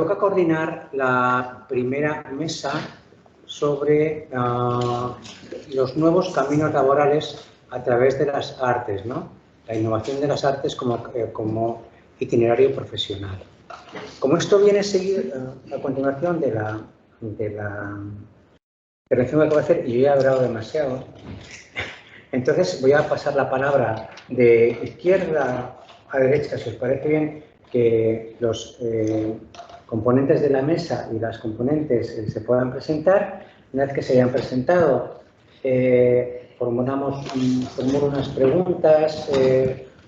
toca coordinar la primera mesa sobre los nuevos caminos laborales a través de las artes, ¿no? La innovación de las artes como itinerario profesional. Como esto viene a seguir a continuación de la intervención que acabo de hacer, y yo ya he hablado demasiado, entonces voy a pasar la palabra de izquierda a derecha, si os parece bien, que los componentes de la mesa y las componentes se puedan presentar. Una vez que se hayan presentado, formulo unas preguntas,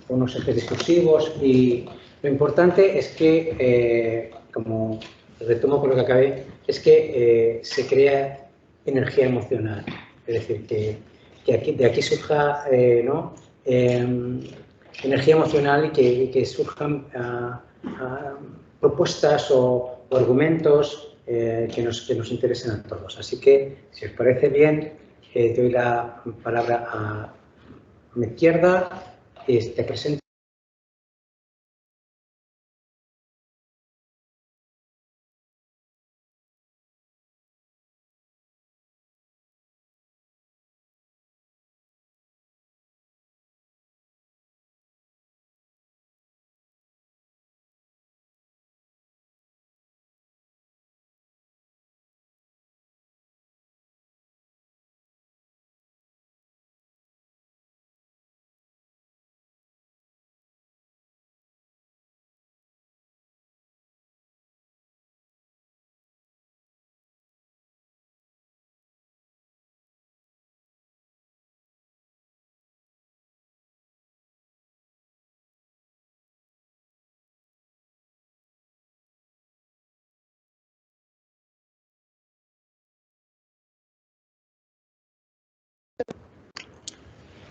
unos ejes discursivos, y lo importante es que, como retomo con lo que acabé, es que se crea energía emocional, es decir, que de aquí surja ¿no? Energía emocional y que surjan propuestas o argumentos que nos interesen a todos. Así que, si os parece bien, doy la palabra a mi izquierda. Te presento.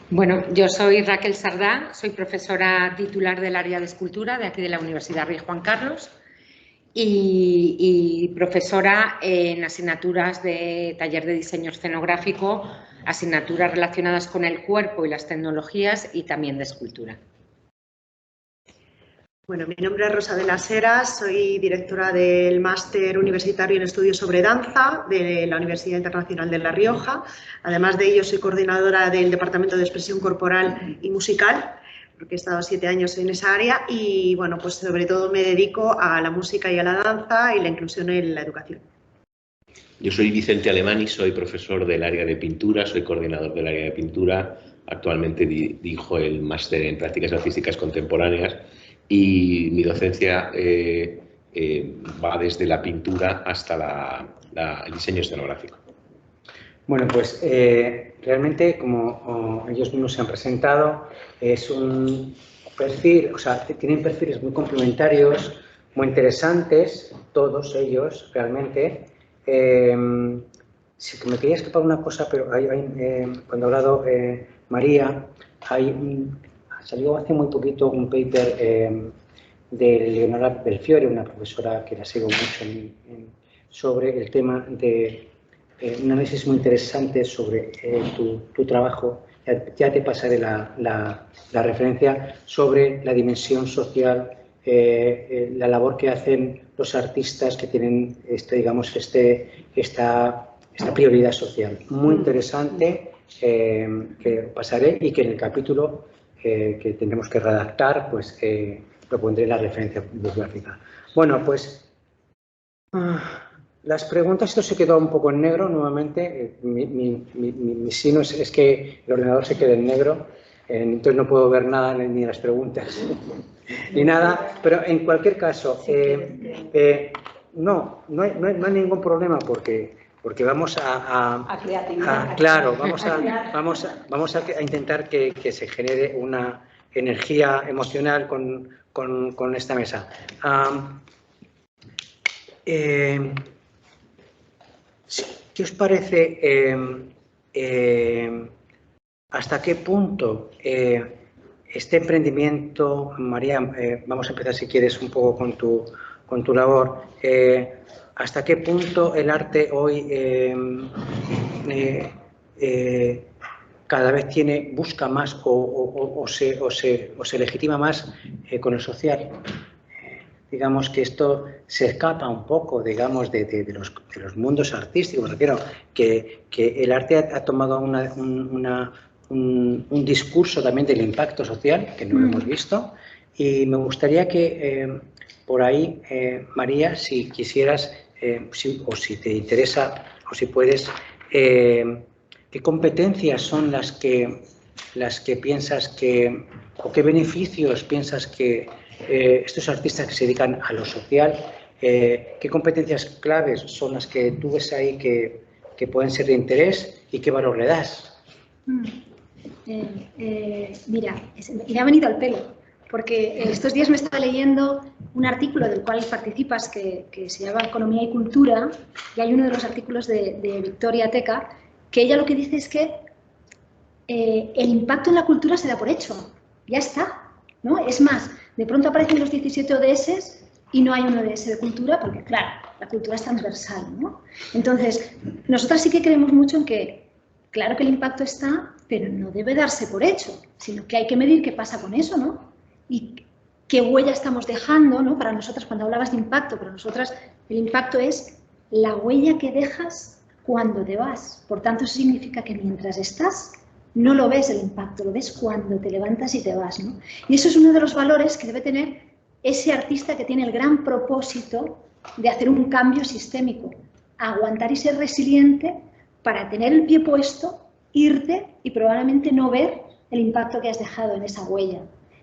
Bueno, yo soy Raquel Sardá, soy profesora titular del área de escultura de aquí de la Universidad Rey Juan Carlos y profesora en asignaturas de taller de diseño escenográfico, asignaturas relacionadas con el cuerpo y las tecnologías y también de escultura. Bueno, mi nombre es Rosa de las Heras, soy directora del Máster Universitario en Estudios sobre Danza de la Universidad Internacional de La Rioja. Además de ello, soy coordinadora del Departamento de Expresión Corporal y Musical, porque he estado 7 años en esa área y, bueno, pues sobre todo me dedico a la música y a la danza y la inclusión en la educación. Yo soy Vicente Alemany, soy profesor del área de pintura, soy coordinador del área de pintura. Actualmente dirijo el Máster en Prácticas Artísticas Contemporáneas y mi docencia va desde la pintura hasta el diseño escenográfico. Bueno, pues realmente, como ellos mismos se han presentado, es un perfil, o sea, tienen perfiles muy complementarios, muy interesantes, todos ellos realmente. Si me quería escapar una cosa, pero cuando ha hablado María, salió hace muy poquito un paper de Leonora Belfiore, una profesora que la sigo mucho sobre el tema de un análisis muy interesante sobre tu trabajo. Ya te pasaré la referencia sobre la dimensión social, la labor que hacen los artistas que tienen esta prioridad social. Muy interesante, que pasaré y que en el capítulo que tendremos que redactar, pues lo pondré en la referencia bibliográfica. Bueno, pues las preguntas, esto se quedó un poco en negro nuevamente. Mi sino es que el ordenador se quede en negro, entonces no puedo ver nada ni las preguntas ni nada, pero en cualquier caso, no hay ningún problema porque vamos claro, vamos a intentar que se genere una energía emocional con esta mesa. ¿Qué os parece? ¿Hasta qué punto este emprendimiento, María, vamos a empezar si quieres un poco con tu labor, hasta qué punto el arte hoy cada vez busca más o se legitima más con el social? digamos, que esto se escapa un poco, digamos, de los mundos artísticos. Me refiero que el arte ha tomado un discurso también del impacto social, que no lo hemos visto, y me gustaría que por ahí, María, si quisieras, o si te interesa, o si puedes, ¿qué competencias son las que piensas que, o qué beneficios piensas que estos artistas que se dedican a lo social, qué competencias claves son las que tú ves ahí que pueden ser de interés y qué valor le das? Mira, me ha venido al pelo, porque estos días me estaba leyendo un artículo del cual participas que se llama Economía y Cultura, y hay uno de los artículos de Victoria Teca, que ella lo que dice es que el impacto en la cultura se da por hecho, ya está, ¿no? Es más, de pronto aparecen los 17 ODS y no hay un ODS de cultura porque, claro, la cultura es transversal, ¿no? Entonces, nosotras sí que creemos mucho en que, claro que el impacto está, pero no debe darse por hecho, sino que hay que medir qué pasa con eso, ¿no? Y qué huella estamos dejando, ¿no? Para nosotras, cuando hablabas de impacto, para nosotras el impacto es la huella que dejas cuando te vas. Por tanto, eso significa que mientras estás, no lo ves el impacto, lo ves cuando te levantas y te vas, ¿no? Y eso es uno de los valores que debe tener ese artista que tiene el gran propósito de hacer un cambio sistémico, aguantar y ser resiliente para tener el pie puesto, irte y probablemente no ver el impacto que has dejado en esa huella.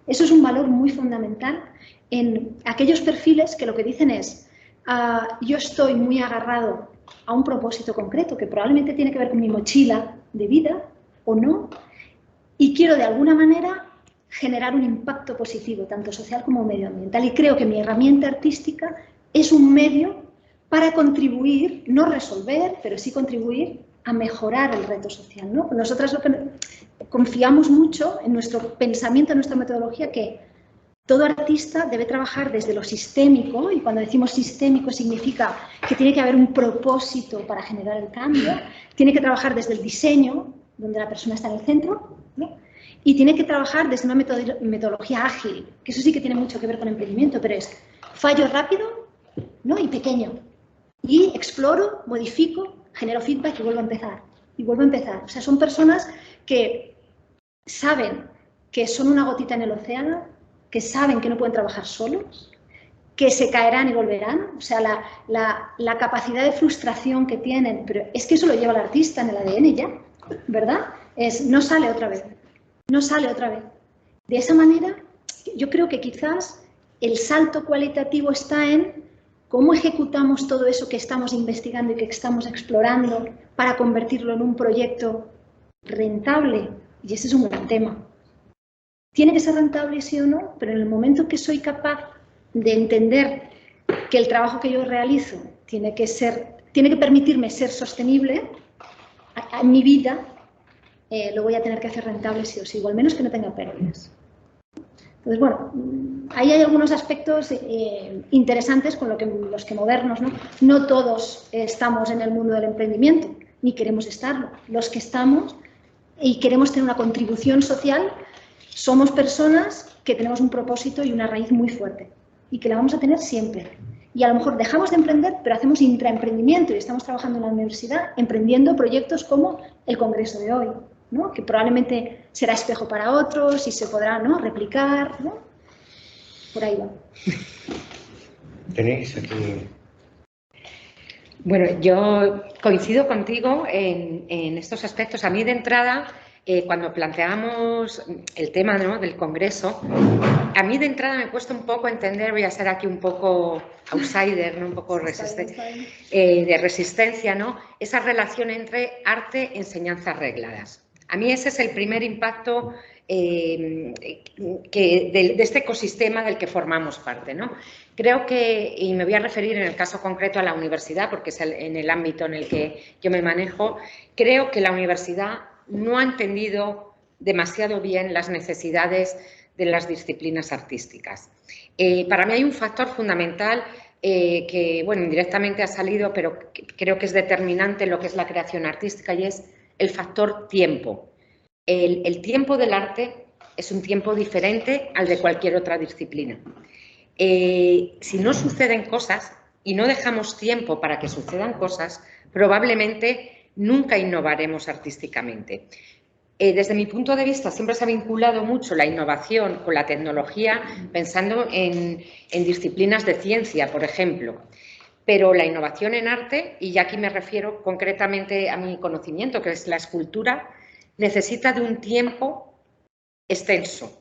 Eso es un valor muy fundamental en aquellos perfiles que lo que dicen es yo estoy muy agarrado a un propósito concreto que probablemente tiene que ver con mi mochila de vida o no, y quiero de alguna manera generar un impacto positivo, tanto social como medioambiental. Y creo que mi herramienta artística es un medio para contribuir, no resolver, pero sí contribuir a mejorar el reto social, ¿no? Nosotras lo que confiamos mucho en nuestro pensamiento, en nuestra metodología, que todo artista debe trabajar desde lo sistémico, y cuando decimos sistémico significa que tiene que haber un propósito para generar el cambio, tiene que trabajar desde el diseño, donde la persona está en el centro, ¿no? Y tiene que trabajar desde una metodología ágil, que eso sí que tiene mucho que ver con emprendimiento, pero es fallo rápido, ¿no? Y pequeño. Y exploro, modifico, genero feedback y vuelvo a empezar. Y vuelvo a empezar. O sea, son personas que saben que son una gotita en el océano, que saben que no pueden trabajar solos, que se caerán y volverán. O sea, la capacidad de frustración que tienen, pero es que eso lo lleva el artista en el ADN ya, ¿verdad? No sale otra vez, no sale otra vez. De esa manera, yo creo que quizás el salto cualitativo está en cómo ejecutamos todo eso que estamos investigando y que estamos explorando para convertirlo en un proyecto rentable. Y ese es un gran tema. Tiene que ser rentable sí o no, pero en el momento que soy capaz de entender que el trabajo que yo realizo tiene que permitirme ser sostenible en mi vida, lo voy a tener que hacer rentable sí o sí, o al menos que no tenga pérdidas. Entonces, bueno, ahí hay algunos aspectos interesantes con los que movernos, ¿no? No todos estamos en el mundo del emprendimiento, ni queremos estarlo. Los que estamos y queremos tener una contribución social, somos personas que tenemos un propósito y una raíz muy fuerte y que la vamos a tener siempre. Y a lo mejor dejamos de emprender, pero hacemos intraemprendimiento y estamos trabajando en la universidad emprendiendo proyectos como el congreso de hoy, ¿no? Que probablemente será espejo para otros y se podrá, ¿no?, replicar, ¿no? Por ahí va. Tenéis aquí. Bueno, yo coincido contigo en estos aspectos. A mí de entrada, cuando planteamos el tema, ¿no?, del Congreso, a mí de entrada me cuesta un poco entender, voy a ser aquí un poco outsider, ¿no?, un poco de resistencia, ¿no?, esa relación entre arte, enseñanzas regladas. A mí ese es el primer impacto de este ecosistema del que formamos parte, ¿no? Creo que, y me voy a referir en el caso concreto a la universidad, porque es en el ámbito en el que yo me manejo, creo que la universidad no ha entendido demasiado bien las necesidades de las disciplinas artísticas. Para mí hay un factor fundamental que, bueno, indirectamente ha salido, pero creo que es determinante en lo que es la creación artística, y es el factor tiempo. El tiempo del arte es un tiempo diferente al de cualquier otra disciplina. si no suceden cosas y no dejamos tiempo para que sucedan cosas, probablemente nunca innovaremos artísticamente. Desde mi punto de vista, siempre se ha vinculado mucho la innovación con la tecnología, pensando en disciplinas de ciencia, por ejemplo. Pero la innovación en arte, y ya aquí me refiero concretamente a mi conocimiento, que es la escultura, necesita de un tiempo extenso.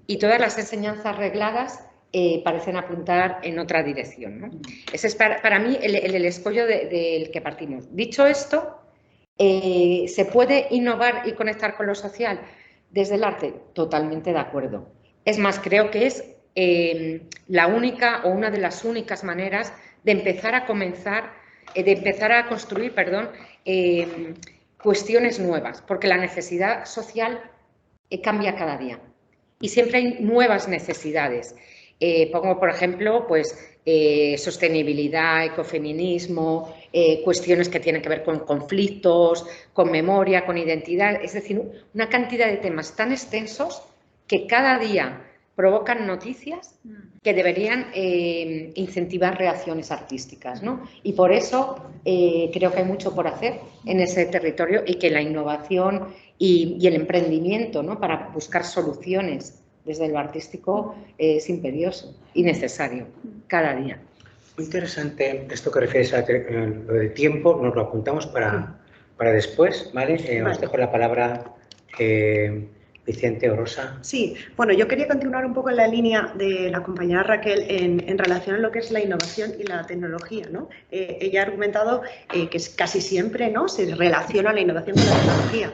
Y todas las enseñanzas regladas parecen apuntar en otra dirección, ¿no? Ese es para mí el escollo del que partimos. Dicho esto, ¿se puede innovar y conectar con lo social desde el arte? Totalmente de acuerdo. Es más, creo que es la única o una de las únicas maneras de empezar a construir, cuestiones nuevas, porque la necesidad social cambia cada día y siempre hay nuevas necesidades. Pongo, por ejemplo, sostenibilidad, ecofeminismo, cuestiones que tienen que ver con conflictos, con memoria, con identidad, es decir, una cantidad de temas tan extensos que cada día provocan noticias que deberían incentivar reacciones artísticas, ¿no? Y por eso creo que hay mucho por hacer en ese territorio y que la innovación y el emprendimiento, ¿no?, para buscar soluciones desde lo artístico es imperioso y necesario cada día. Muy interesante esto que refieres a lo del tiempo, nos lo apuntamos para después, ¿vale? Os dejo la palabra, Vicente o Rosa. Sí, bueno, yo quería continuar un poco en la línea de la compañera Raquel en relación a lo que es la innovación y la tecnología, ¿no? Ella ha argumentado que casi siempre, ¿no?, se relaciona la innovación con la tecnología.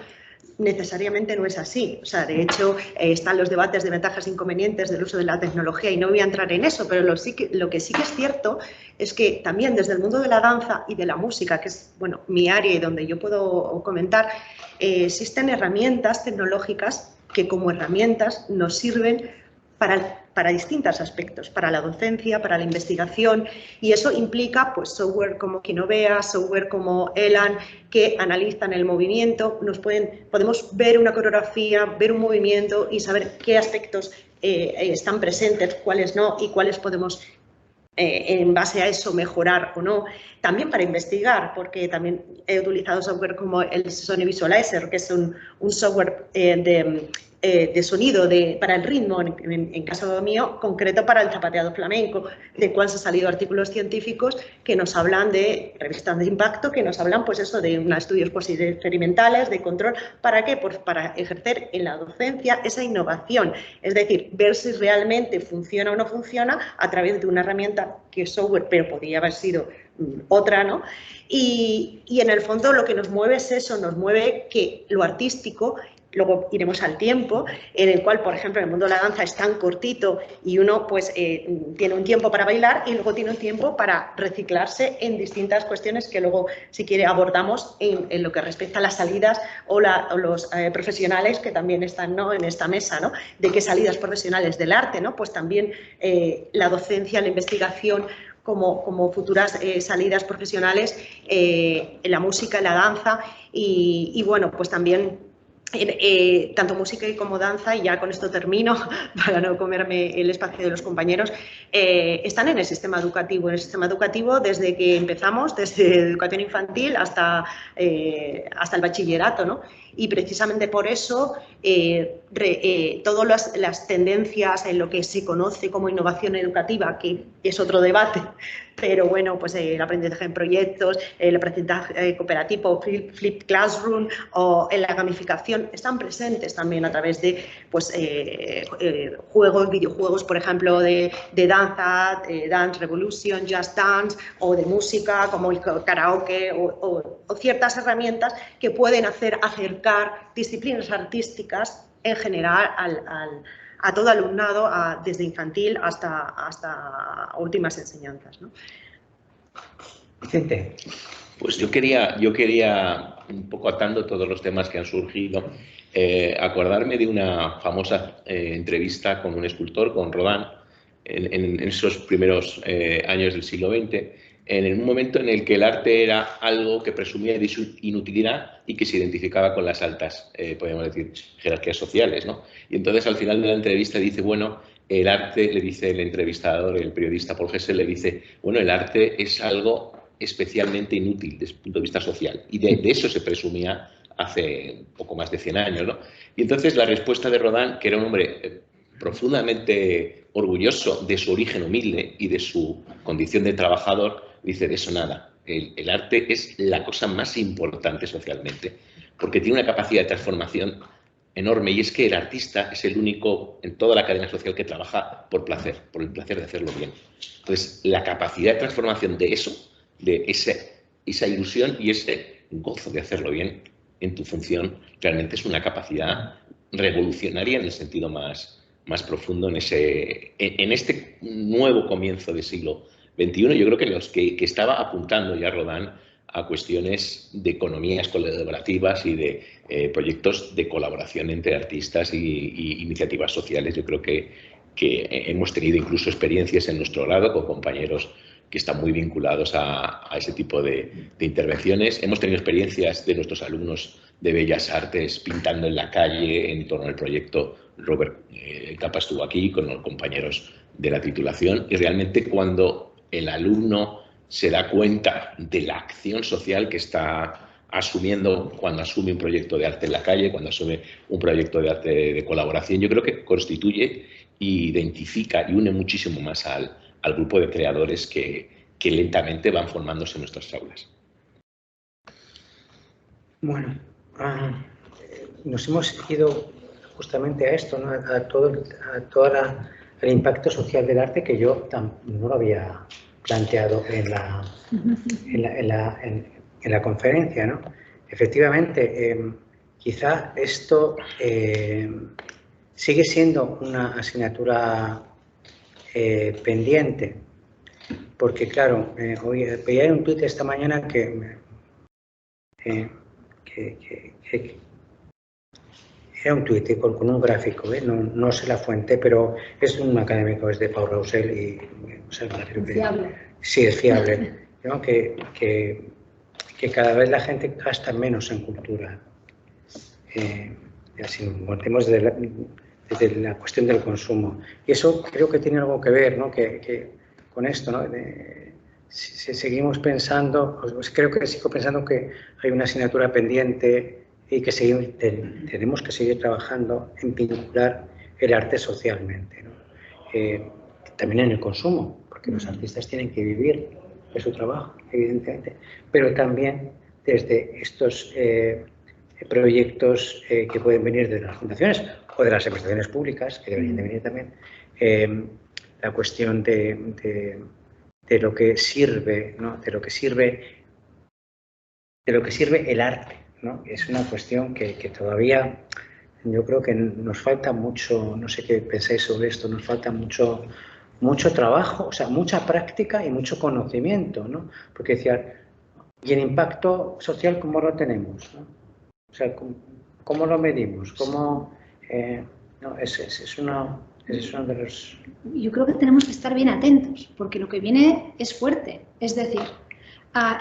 Necesariamente no es así. O sea, de hecho, están los debates de ventajas e inconvenientes del uso de la tecnología y no voy a entrar en eso, pero lo que sí que es cierto es que también desde el mundo de la danza y de la música, que es, bueno, mi área y donde yo puedo comentar, existen herramientas tecnológicas que como herramientas nos sirven para distintos aspectos, para la docencia, para la investigación, y eso implica pues software como Kinovea, software como Elan, que analizan el movimiento, podemos ver una coreografía, ver un movimiento y saber qué aspectos están presentes, cuáles no y cuáles podemos en base a eso mejorar o no. También para investigar, porque también he utilizado software como el Sony Visualizer, que es un software de sonido para el ritmo, en caso mío, concreto para el zapateado flamenco, de cual se han salido artículos científicos que nos hablan de revistas de impacto, que nos hablan pues eso de unos estudios experimentales, de control. ¿Para qué? Pues para ejercer en la docencia esa innovación, es decir, ver si realmente funciona o no funciona a través de una herramienta que es software, pero podría haber sido otra, ¿no? Y en el fondo lo que nos mueve es eso, nos mueve que lo artístico. Luego iremos al tiempo, en el cual, por ejemplo, en el mundo de la danza es tan cortito y uno pues tiene un tiempo para bailar y luego tiene un tiempo para reciclarse en distintas cuestiones que luego, si quiere, abordamos en lo que respecta a las salidas o los profesionales que también están, ¿no?, en esta mesa, ¿no?, de qué salidas profesionales del arte, ¿no? Pues también la docencia, la investigación, como futuras salidas profesionales en la música, en la danza y bueno, pues también tanto música como danza, y ya con esto termino para no comerme el espacio de los compañeros, están en el sistema educativo. En el sistema educativo desde que empezamos, desde educación infantil hasta el bachillerato, ¿no? Y precisamente por eso todas las tendencias en lo que se conoce como innovación educativa, que es otro debate, pero bueno, pues el aprendizaje en proyectos, el aprendizaje cooperativo, Flipped Classroom o en la gamificación, están presentes también a través de pues, videojuegos, por ejemplo, de danza, Dance Revolution, Just Dance, o de música como el karaoke o ciertas herramientas que pueden hacer acercar disciplinas artísticas en general a todo alumnado, desde infantil hasta últimas enseñanzas, ¿no? Vicente. Pues yo quería, un poco atando todos los temas que han surgido, acordarme de una famosa entrevista con un escultor, con Rodin, en esos primeros años del siglo XX, en un momento en el que el arte era algo que presumía de su inutilidad y que se identificaba con las altas, podríamos decir, jerarquías sociales, ¿no? Y entonces al final de la entrevista dice, bueno, el arte, le dice el entrevistador, el periodista Paul Hessel, le dice, bueno, el arte es algo especialmente inútil desde el punto de vista social. Y de eso se presumía hace poco más de 100 años, ¿no? Y entonces la respuesta de Rodin, que era un hombre profundamente orgulloso de su origen humilde y de su condición de trabajador, dice, de eso nada. El arte es la cosa más importante socialmente, porque tiene una capacidad de transformación enorme, y es que el artista es el único en toda la cadena social que trabaja por placer, por el placer de hacerlo bien. Entonces, la capacidad de transformación de eso, de esa ilusión y ese gozo de hacerlo bien en tu función, realmente es una capacidad revolucionaria en el sentido más profundo en este nuevo comienzo del siglo XXI. Yo creo que estaba apuntando ya Rodin a cuestiones de economías colaborativas y de proyectos de colaboración entre artistas y iniciativas sociales. Yo creo que hemos tenido incluso experiencias en nuestro grado con compañeros que están muy vinculados a ese tipo de intervenciones. Hemos tenido experiencias de nuestros alumnos de Bellas Artes pintando en la calle en torno al proyecto. Robert Capa estuvo aquí con los compañeros de la titulación, y realmente cuando el alumno se da cuenta de la acción social que está asumiendo cuando asume un proyecto de arte en la calle, cuando asume un proyecto de arte de colaboración, yo creo que constituye, identifica y une muchísimo más al grupo de creadores que lentamente van formándose en nuestras aulas. Bueno, nos hemos ido justamente a esto, ¿no? a todo el impacto social del arte, que yo no lo había planteado en la conferencia, ¿no? Efectivamente, quizá esto sigue siendo una asignatura pendiente, porque claro, hoy veía un tuit esta mañana que era un tuit con un gráfico, no sé la fuente, pero es un académico, es de Paul Roussel y o sea, fiable. Sí, es fiable, ¿no? que cada vez la gente gasta menos en cultura. Así montemos desde la cuestión del consumo. Y eso creo que tiene algo que ver, ¿no? que con esto, ¿no? Si seguimos pensando, pues creo que sigo pensando que hay una asignatura pendiente y que tenemos que seguir trabajando en vincular el arte socialmente, ¿no? También en el consumo, porque los artistas tienen que vivir de su trabajo, evidentemente, pero también desde estos proyectos que pueden venir de las fundaciones o de las administraciones públicas, que deberían de venir también, la cuestión de lo que sirve, ¿no? de lo que sirve el arte, ¿no? Es una cuestión que todavía yo creo que nos falta mucho, no sé qué pensáis sobre esto, nos falta mucho trabajo, o sea, mucha práctica y mucho conocimiento, ¿no? Porque decía, ¿y el impacto social cómo lo tenemos, ¿no? O sea, ¿cómo lo medimos? ¿Cómo, no, es uno de los... Yo creo que tenemos que estar bien atentos, porque lo que viene es fuerte. Es decir,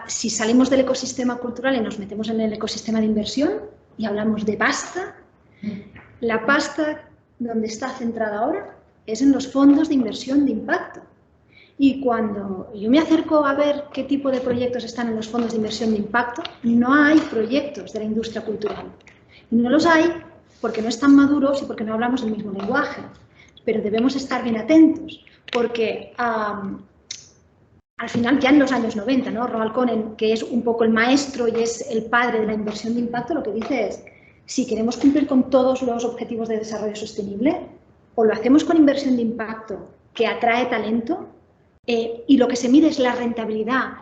si salimos del ecosistema cultural y nos metemos en el ecosistema de inversión y hablamos de pasta, la pasta donde está centrada ahora es en los fondos de inversión de impacto. Y cuando yo me acerco a ver qué tipo de proyectos están en los fondos de inversión de impacto, no hay proyectos de la industria cultural. Y no los hay porque no están maduros y porque no hablamos el mismo lenguaje. Pero debemos estar bien atentos, porque al final, ya en los años 90, ¿no? Roald Cohen, que es un poco el maestro y es el padre de la inversión de impacto, lo que dice es, si queremos cumplir con todos los objetivos de desarrollo sostenible, o lo hacemos con inversión de impacto que atrae talento, y lo que se mide es la rentabilidad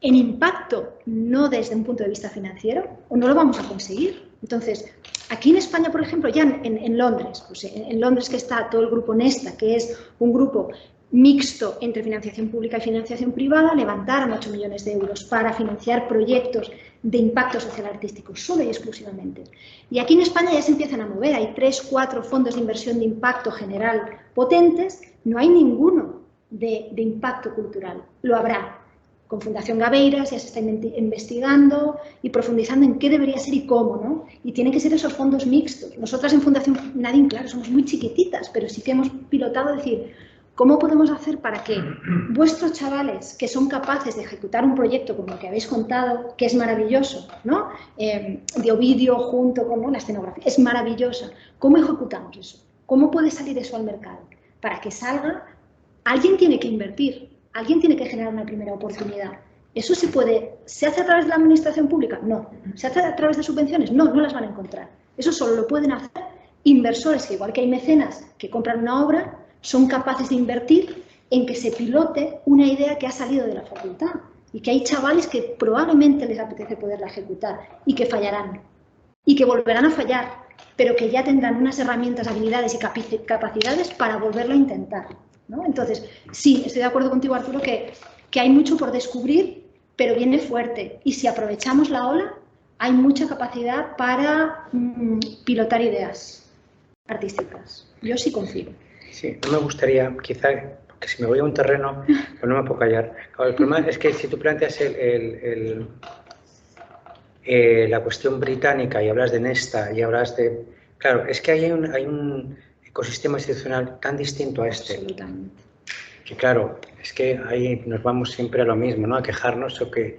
en impacto, no desde un punto de vista financiero, o no lo vamos a conseguir. Entonces, aquí en España, por ejemplo, ya en Londres, pues en Londres que está todo el grupo Nesta, que es un grupo mixto entre financiación pública y financiación privada, levantaron 8 millones de euros para financiar proyectos de impacto social artístico, solo y exclusivamente. Y aquí en España ya se empiezan a mover, hay 3, 4 fondos de inversión de impacto general potentes, no hay ninguno de impacto cultural, lo habrá. Con Fundación Gabeiras ya se está investigando y profundizando en qué debería ser y cómo, ¿no? Y tienen que ser esos fondos mixtos. Nosotras en Fundación Nadine, claro, somos muy chiquititas, pero sí que hemos pilotado decir, ¿cómo podemos hacer para que vuestros chavales que son capaces de ejecutar un proyecto como el que habéis contado, que es maravilloso, ¿no? De Ovidio junto con, ¿no?, la escenografía, es maravillosa. ¿Cómo ejecutamos eso? ¿Cómo puede salir eso al mercado? Para que salga, alguien tiene que invertir, alguien tiene que generar una primera oportunidad. ¿Eso se hace a través de la administración pública? No. ¿Se hace a través de subvenciones? No, no las van a encontrar. Eso solo lo pueden hacer inversores, que igual que hay mecenas que compran una obra, son capaces de invertir en que se pilote una idea que ha salido de la facultad y que hay chavales que probablemente les apetece poderla ejecutar y que fallarán y que volverán a fallar, pero que ya tendrán unas herramientas, habilidades y capacidades para volverlo a intentar, ¿no? Entonces, sí, estoy de acuerdo contigo, Arturo, que hay mucho por descubrir, pero viene fuerte. Y si aprovechamos la ola, hay mucha capacidad para pilotar ideas artísticas. Yo sí confío. Sí, no me gustaría, quizá, porque si me voy a un terreno, pues no me puedo callar. El problema es que si tú planteas la cuestión británica y hablas de Nesta y hablas de... Claro, es que hay un ecosistema institucional tan distinto a este. Absolutamente. Que claro, es que ahí nos vamos siempre a lo mismo, ¿no? A quejarnos o que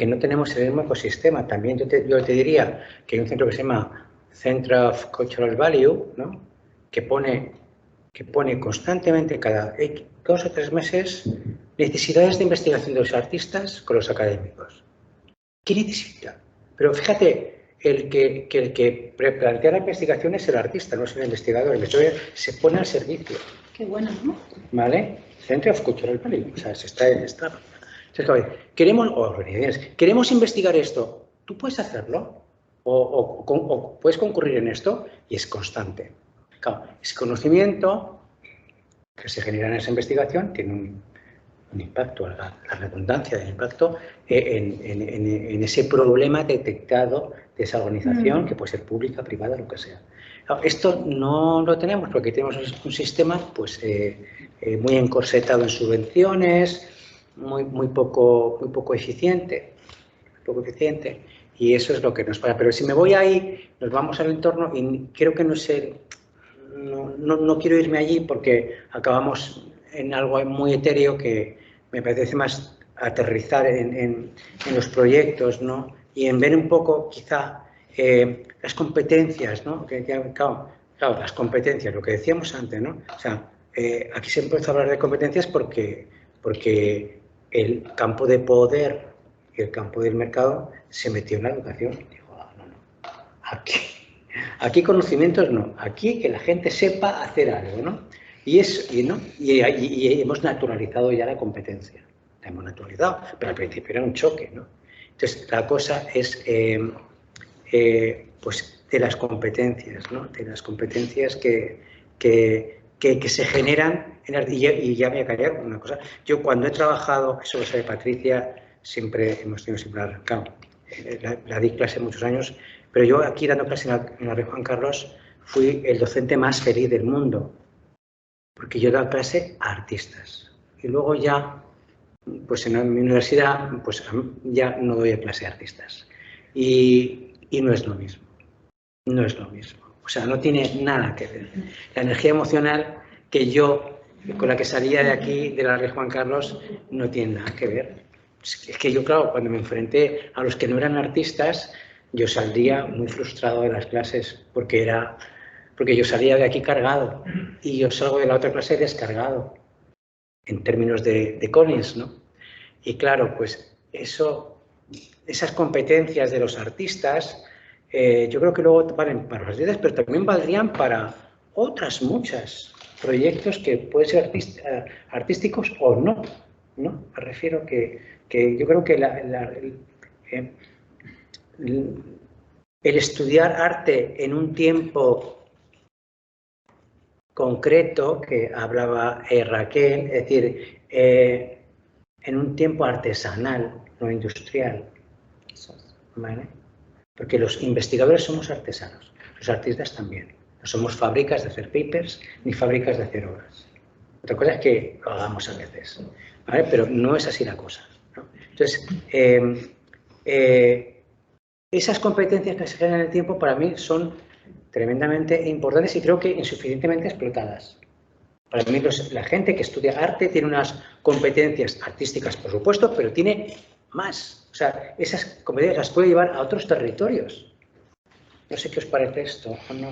no tenemos el mismo ecosistema. También yo te diría que hay un centro que se llama Center of Cultural Value, ¿no? Que pone constantemente cada 2 o 3 meses necesidades de investigación de los artistas con los académicos. ¿Qué necesita? Pero fíjate, el que plantea la investigación es el artista, no es el investigador. El investigador se pone al servicio. Qué bueno, ¿no? ¿Vale? Center of Cultural Value. O sea, está. Entonces, queremos investigar esto. ¿Tú puedes hacerlo? ¿O puedes concurrir en esto? Y es constante. Claro, ese conocimiento que se genera en esa investigación tiene un impacto, la redundancia del impacto en ese problema detectado de esa organización, que puede ser pública, privada, lo que sea. Claro, esto no lo tenemos porque tenemos un sistema pues, muy encorsetado en subvenciones, muy poco eficiente. Y eso es lo que nos pasa. Pero si me voy ahí, nos vamos al entorno y creo que no quiero irme allí porque acabamos en algo muy etéreo que me parece más aterrizar en los proyectos, ¿no? Y en ver un poco, quizá, las competencias, ¿no? Claro, las competencias, lo que decíamos antes, ¿no? O sea, aquí se empieza a hablar de competencias porque el campo de poder y el campo del mercado se metió en la educación. Digo, no. Aquí conocimientos no, aquí que la gente sepa hacer algo, ¿no? Y hemos naturalizado ya la competencia. La hemos naturalizado, pero al principio era un choque, ¿no? Entonces, la cosa es, pues, de las competencias, ¿no? De las competencias que se generan, y ya me voy a callar una cosa. Yo cuando he trabajado, eso lo sabe Patricia, siempre hemos tenido claro, la di clase muchos años, pero yo aquí dando clase en la Rey Juan Carlos fui el docente más feliz del mundo, porque yo daba clase a artistas. Y luego ya, pues en mi universidad, pues ya no doy clase a artistas. Y no es lo mismo. No es lo mismo. O sea, no tiene nada que ver. La energía emocional que yo, con la que salía de aquí, de la Rey Juan Carlos, no tiene nada que ver. Es que yo, claro, cuando me enfrenté a los que no eran artistas, yo saldría muy frustrado de las clases porque yo salía de aquí cargado y yo salgo de la otra clase descargado, en términos de Collins, ¿no? Y claro, pues esas competencias de los artistas, yo creo que luego valen para los artistas, pero también valdrían para otras muchas proyectos que pueden ser artísticos o no, ¿no? Me refiero que yo creo que el estudiar arte en un tiempo concreto, que hablaba Raquel, es decir, en un tiempo artesanal, no industrial, ¿vale? Porque los investigadores somos artesanos, los artistas también. No somos fábricas de hacer papers ni fábricas de hacer obras. Otra cosa es que lo hagamos a veces, ¿vale? Pero no es así la cosa, ¿no? Entonces, esas competencias que se generan en el tiempo para mí son tremendamente importantes y creo que insuficientemente explotadas. Para mí, la gente que estudia arte tiene unas competencias artísticas, por supuesto, pero tiene más. O sea, esas competencias las puede llevar a otros territorios. No sé qué os parece esto, o no,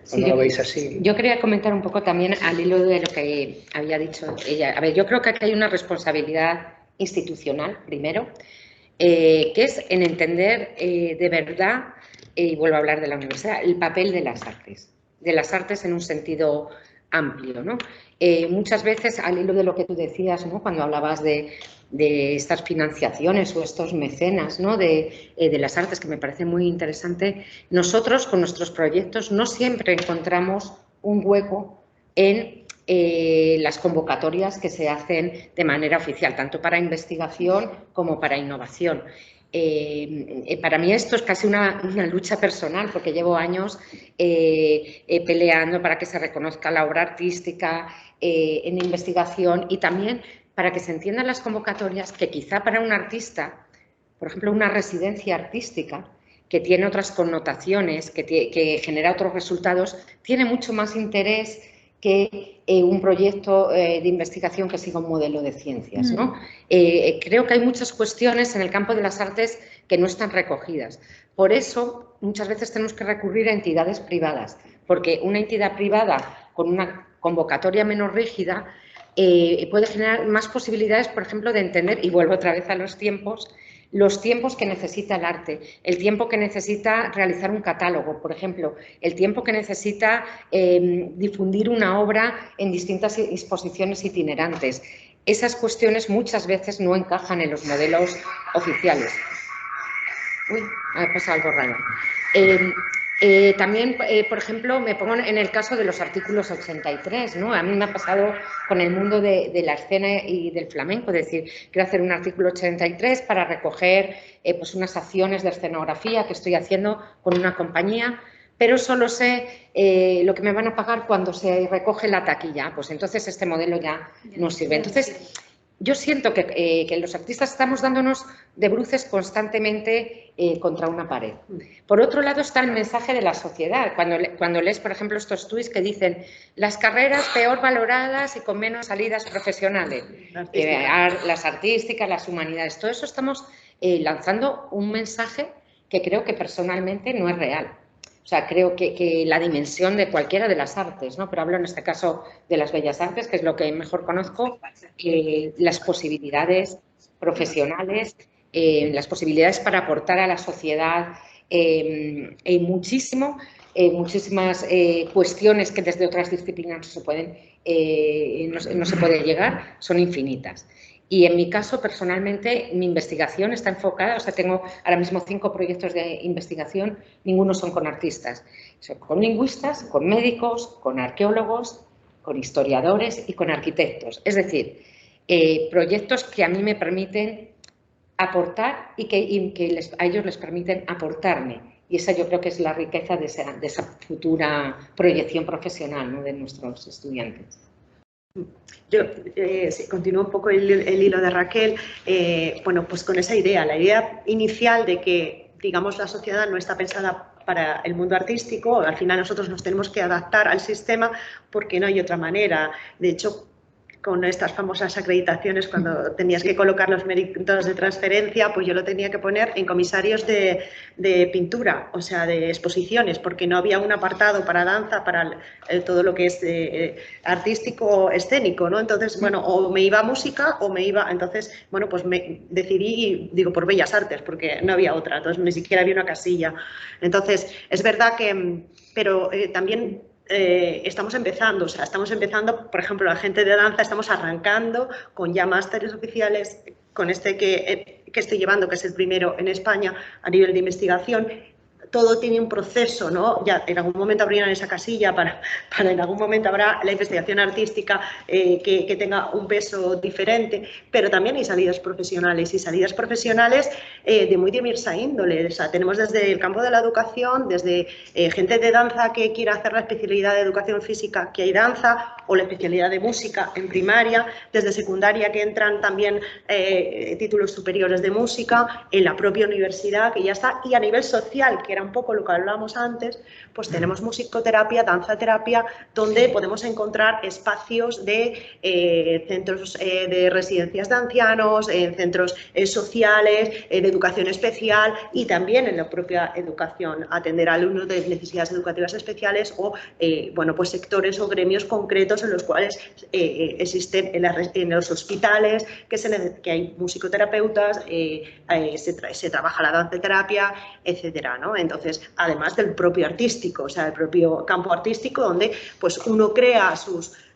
sí, no lo veis así. Yo quería comentar un poco también al hilo de lo que había dicho ella. A ver, yo creo que aquí hay una responsabilidad institucional, primero, que es en entender de verdad, y vuelvo a hablar de la universidad, el papel de las artes en un sentido amplio, ¿no? Muchas veces, al hilo de lo que tú decías, ¿no? Cuando hablabas de estas financiaciones o estos mecenas, ¿no? de las artes, que me parece muy interesante, nosotros con nuestros proyectos no siempre encontramos un hueco en las convocatorias que se hacen de manera oficial, tanto para investigación como para innovación. Para mí esto es casi una lucha personal, porque llevo años peleando para que se reconozca la obra artística en investigación y también para que se entiendan las convocatorias que quizá para un artista, por ejemplo, una residencia artística, que tiene otras connotaciones, que genera otros resultados, tiene mucho más interés que un proyecto de investigación que siga un modelo de ciencias, ¿no? Creo que hay muchas cuestiones en el campo de las artes que no están recogidas. Por eso, muchas veces tenemos que recurrir a entidades privadas, porque una entidad privada con una convocatoria menos rígida puede generar más posibilidades, por ejemplo, de entender, y vuelvo otra vez a los tiempos que necesita el arte, el tiempo que necesita realizar un catálogo, por ejemplo, el tiempo que necesita difundir una obra en distintas exposiciones itinerantes. Esas cuestiones muchas veces no encajan en los modelos oficiales. Uy, ha pasado algo raro. También, por ejemplo, me pongo en el caso de los artículos 83, ¿no? A mí me ha pasado con el mundo de la escena y del flamenco, es decir, quiero hacer un artículo 83 para recoger pues unas acciones de escenografía que estoy haciendo con una compañía, pero solo sé lo que me van a pagar cuando se recoge la taquilla. Pues entonces este modelo ya no sirve. Entonces, yo siento que los artistas estamos dándonos de bruces constantemente contra una pared. Por otro lado está el mensaje de la sociedad. Cuando lees, por ejemplo, estos tuits que dicen las carreras peor valoradas y con menos salidas profesionales, las artísticas, las humanidades, todo eso estamos lanzando un mensaje que creo que personalmente no es real. O sea, creo que la dimensión de cualquiera de las artes, ¿no? Pero hablo en este caso de las bellas artes, que es lo que mejor conozco, las posibilidades profesionales, las posibilidades para aportar a la sociedad muchísimas cuestiones que desde otras disciplinas no se puede llegar, son infinitas. Y en mi caso, personalmente, mi investigación está enfocada, o sea, tengo ahora mismo 5 proyectos de investigación, ninguno son con artistas, son con lingüistas, con médicos, con arqueólogos, con historiadores y con arquitectos. Es decir, proyectos que a mí me permiten aportar y que a ellos les permiten aportarme. Y esa yo creo que es la riqueza de esa futura proyección profesional, ¿no? De nuestros estudiantes. Yo continúo un poco el hilo de Raquel, bueno, pues con esa idea, la idea inicial de que, digamos, la sociedad no está pensada para el mundo artístico, al final nosotros nos tenemos que adaptar al sistema porque no hay otra manera. De hecho, con estas famosas acreditaciones, cuando tenías que colocar los méritos de transferencia, pues yo lo tenía que poner en comisarios de pintura, o sea, de exposiciones, porque no había un apartado para danza, para todo lo que es artístico, escénico, ¿no? Entonces, bueno, o me iba a música o me iba, entonces, bueno, pues me decidí, digo, por Bellas Artes, porque no había otra, entonces ni siquiera había una casilla. Entonces, es verdad que, pero también estamos empezando, o sea, estamos empezando, por ejemplo, la gente de danza, estamos arrancando con ya másteres oficiales, con este que estoy llevando, que es el primero en España a nivel de investigación, todo tiene un proceso, ¿no? Ya en algún momento abrirán esa casilla para en algún momento habrá la investigación artística que tenga un peso diferente, pero también hay salidas profesionales de muy diversa índole. O sea, tenemos desde el campo de la educación, desde gente de danza que quiera hacer la especialidad de educación física, que hay danza, o la especialidad de música en primaria, desde secundaria que entran también títulos superiores de música, en la propia universidad que ya está, y a nivel social, que era un poco lo que hablábamos antes, pues tenemos musicoterapia, danzaterapia, donde podemos encontrar espacios de centros de residencias de ancianos, centros sociales, de educación especial y también en la propia educación, atender a alumnos de necesidades educativas especiales o bueno, pues sectores o gremios concretos en los cuales existen en los hospitales que hay musicoterapeutas, se trabaja la danzaterapia, etcétera, ¿no? Entonces, además del propio artístico, o sea, el propio campo artístico donde pues uno crea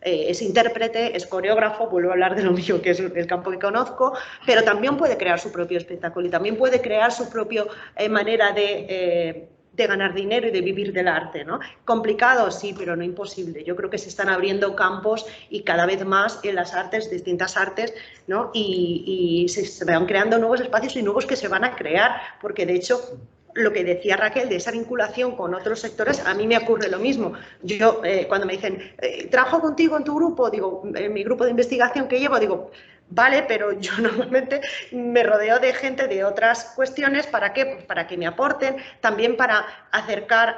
es intérprete, es coreógrafo, vuelvo a hablar de lo mío, que es el campo que conozco, pero también puede crear su propio espectáculo y también puede crear su propia manera de ganar dinero y de vivir del arte, ¿no? Complicado, sí, pero no imposible. Yo creo que se están abriendo campos y cada vez más en las artes, distintas artes, ¿no? Y se van creando nuevos espacios y nuevos que se van a crear, porque de hecho lo que decía Raquel de esa vinculación con otros sectores, a mí me ocurre lo mismo. Yo, cuando me dicen, ¿trabajo contigo en tu grupo? Digo, en mi grupo de investigación que llevo, digo, vale, pero yo normalmente me rodeo de gente de otras cuestiones. ¿Para qué? Pues para que me aporten, también para acercar,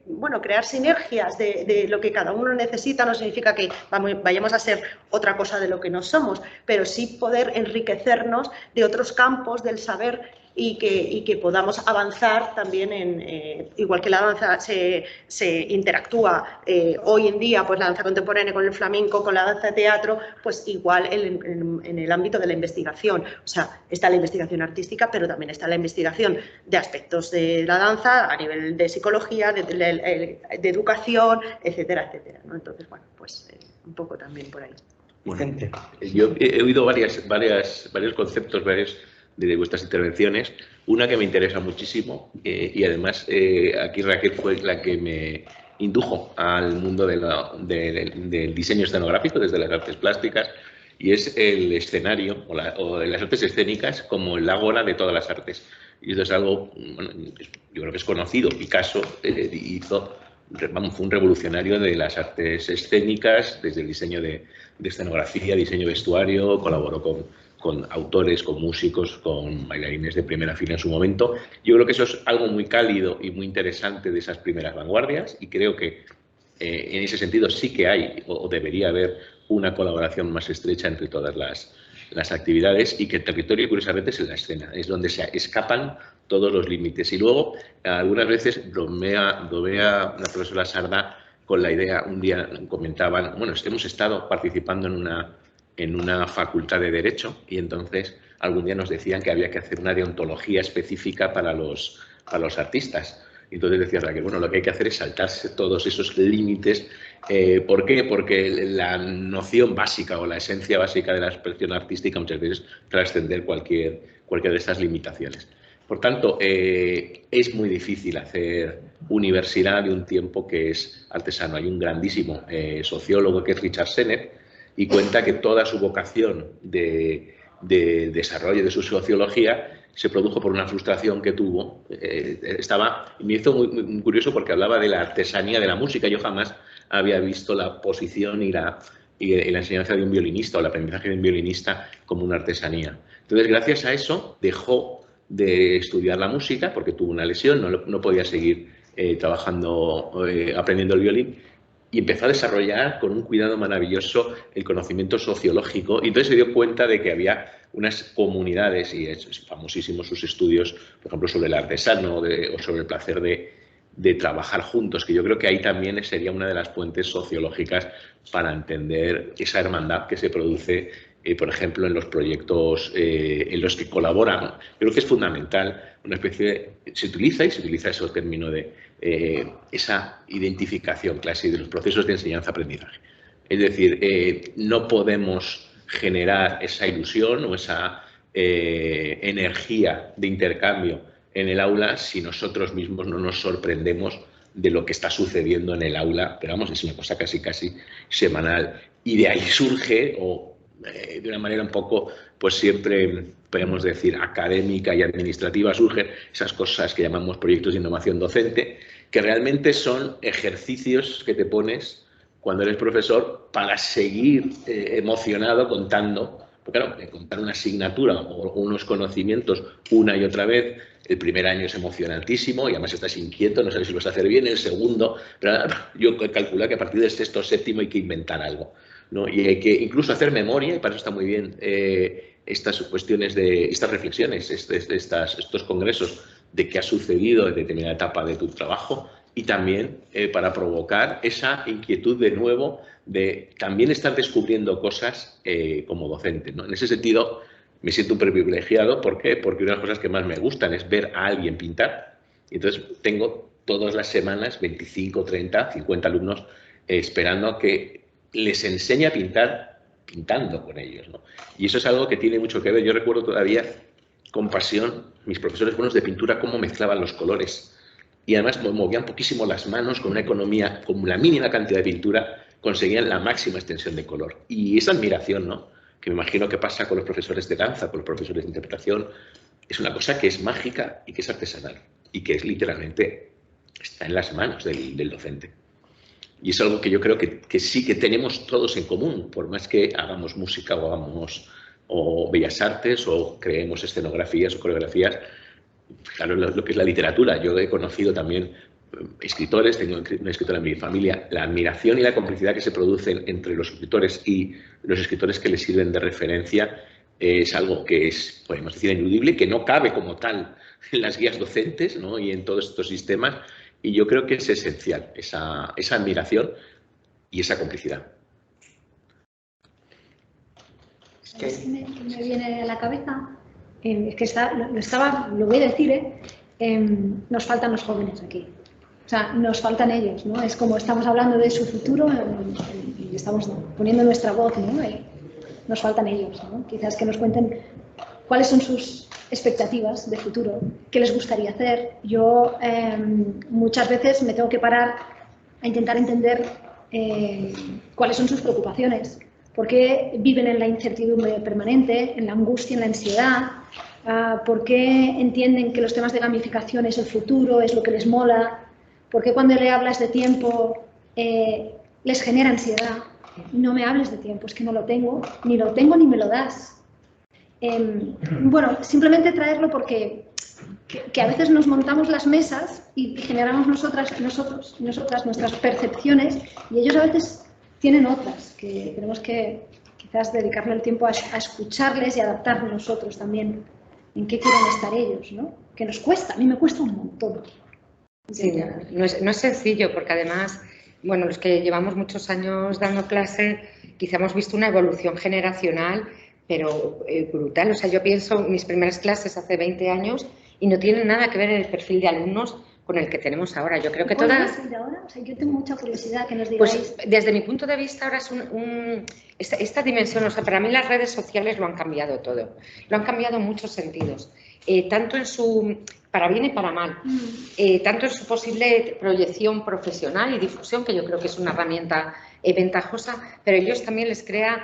bueno, crear sinergias de lo que cada uno necesita. No significa que vayamos a ser otra cosa de lo que no somos, pero sí poder enriquecernos de otros campos del saber y que podamos avanzar también igual que la danza se interactúa hoy en día, pues la danza contemporánea con el flamenco, con la danza de teatro, pues igual en el ámbito de la investigación. O sea, está la investigación artística, pero también está la investigación de aspectos de la danza a nivel de psicología, de educación, etcétera, etcétera, ¿no? Entonces, bueno, pues un poco también por ahí. Bueno, yo he oído varios conceptos, de vuestras intervenciones, una que me interesa muchísimo y además aquí Raquel fue la que me indujo al mundo del diseño escenográfico desde las artes plásticas, y es el escenario o las artes escénicas como el ágora de todas las artes. Y esto es algo, bueno, yo creo que es conocido. Picasso fue un revolucionario de las artes escénicas, desde el diseño de escenografía, diseño de vestuario, colaboró con autores, con músicos, con bailarines de primera fila en su momento. Yo creo que eso es algo muy cálido y muy interesante de esas primeras vanguardias, y creo que en ese sentido sí que hay o debería haber una colaboración más estrecha entre todas las actividades, y que el territorio, curiosamente, es en la escena, es donde se escapan todos los límites. Y luego, algunas veces bromea la profesora Sardá con la idea, un día comentaban, bueno, hemos estado participando en una facultad de Derecho, y entonces algún día nos decían que había que hacer una deontología específica para los artistas. Y entonces decía Raquel, bueno, lo que hay que hacer es saltarse todos esos límites. ¿Por qué? Porque la noción básica o la esencia básica de la expresión artística muchas veces trascender cualquier de estas limitaciones. Por tanto, es muy difícil hacer universidad de un tiempo que es artesano. Hay un grandísimo sociólogo que es Richard Sennett, y cuenta que toda su vocación de desarrollo de su sociología se produjo por una frustración que tuvo. Me hizo muy curioso porque hablaba de la artesanía de la música. Yo jamás había visto la posición y la enseñanza de un violinista o el aprendizaje de un violinista como una artesanía. Entonces, gracias a eso, dejó de estudiar la música porque tuvo una lesión, no podía seguir aprendiendo el violín, y empezó a desarrollar con un cuidado maravilloso el conocimiento sociológico, y entonces se dio cuenta de que había unas comunidades, y es famosísimos sus estudios, por ejemplo, sobre el artesano o sobre el placer de trabajar juntos, que yo creo que ahí también sería una de las puentes sociológicas para entender esa hermandad que se produce, por ejemplo, en los proyectos en los que colaboran. Yo creo que es fundamental una especie se utiliza ese término de esa identificación clásica de los procesos de enseñanza-aprendizaje. Es decir, no podemos generar esa ilusión o esa energía de intercambio en el aula si nosotros mismos no nos sorprendemos de lo que está sucediendo en el aula, pero vamos, es una cosa casi semanal. Y de ahí surge, o de una manera un poco, pues siempre podemos decir académica y administrativa, surgen esas cosas que llamamos proyectos de innovación docente, que realmente son ejercicios que te pones cuando eres profesor para seguir emocionado contando. Porque claro, contar una asignatura o unos conocimientos una y otra vez, el primer año es emocionantísimo y además estás inquieto, no sabes si lo vas a hacer bien, el segundo, pero yo calculo que a partir del sexto o séptimo hay que inventar algo, ¿no? Y hay que incluso hacer memoria, y para eso está muy bien estas cuestiones, estas reflexiones, estos congresos de qué ha sucedido en determinada etapa de tu trabajo, y también para provocar esa inquietud de nuevo de también estar descubriendo cosas como docente, ¿no? En ese sentido me siento un privilegiado. ¿Por qué? Porque una de las cosas que más me gustan es ver a alguien pintar. Y entonces tengo todas las semanas 25, 30, 50 alumnos esperando a que les enseñe a pintar pintando con ellos, ¿no? Y eso es algo que tiene mucho que ver. Yo recuerdo todavía con pasión mis profesores buenos de pintura cómo mezclaban los colores. Y además movían poquísimo las manos, con una economía, con la mínima cantidad de pintura, conseguían la máxima extensión de color. Y esa admiración, ¿no?, que me imagino que pasa con los profesores de danza, con los profesores de interpretación, es una cosa que es mágica y que es artesanal y que es literalmente, está en las manos del docente. Y es algo que yo creo que sí que tenemos todos en común, por más que hagamos música o hagamos bellas artes o creemos escenografías o coreografías. Claro, lo que es la literatura. Yo he conocido también escritores, tengo una escritora en mi familia, la admiración y la complicidad que se producen entre los escritores y los escritores que les sirven de referencia es algo que es, podemos decir, ineludible, que no cabe como tal en las guías docentes, ¿no?, y en todos estos sistemas, y yo creo que es esencial esa admiración y esa complicidad. ¿Sabes qué me viene a la cabeza? Es que lo voy a decir, nos faltan los jóvenes aquí. O sea, nos faltan ellos, ¿no? Es como estamos hablando de su futuro y estamos poniendo nuestra voz, ¿no? Y nos faltan ellos, ¿no? Quizás que nos cuenten cuáles son sus expectativas de futuro, qué les gustaría hacer. Yo muchas veces me tengo que parar a intentar entender cuáles son sus preocupaciones. ¿Por qué viven en la incertidumbre permanente, en la angustia, en la ansiedad? ¿Por qué entienden que los temas de gamificación es el futuro, es lo que les mola? ¿Por qué cuando le hablas de tiempo les genera ansiedad? No me hables de tiempo, es que no lo tengo, ni me lo das. Bueno, simplemente traerlo porque que a veces nos montamos las mesas y generamos nosotras nuestras percepciones, y ellos a veces tienen otras, que tenemos que quizás dedicarle el tiempo a escucharles y adaptarnos nosotros también en qué quieren estar ellos, ¿no? Que nos cuesta, a mí me cuesta un montón. Sí, no es sencillo, porque además, bueno, los que llevamos muchos años dando clase, quizá hemos visto una evolución generacional, pero brutal. O sea, yo pienso en mis primeras clases hace 20 años y no tienen nada que ver el perfil de alumnos con el que tenemos ahora. Yo creo que todas... ¿Cuál es el de ahora? O sea, yo tengo mucha curiosidad que nos digáis. Pues desde mi punto de vista ahora es esta dimensión, o sea, para mí las redes sociales lo han cambiado todo. Lo han cambiado en muchos sentidos. Tanto en su... para bien y para mal. Tanto en su posible proyección profesional y difusión, que yo creo que es una herramienta ventajosa, pero a ellos también les crea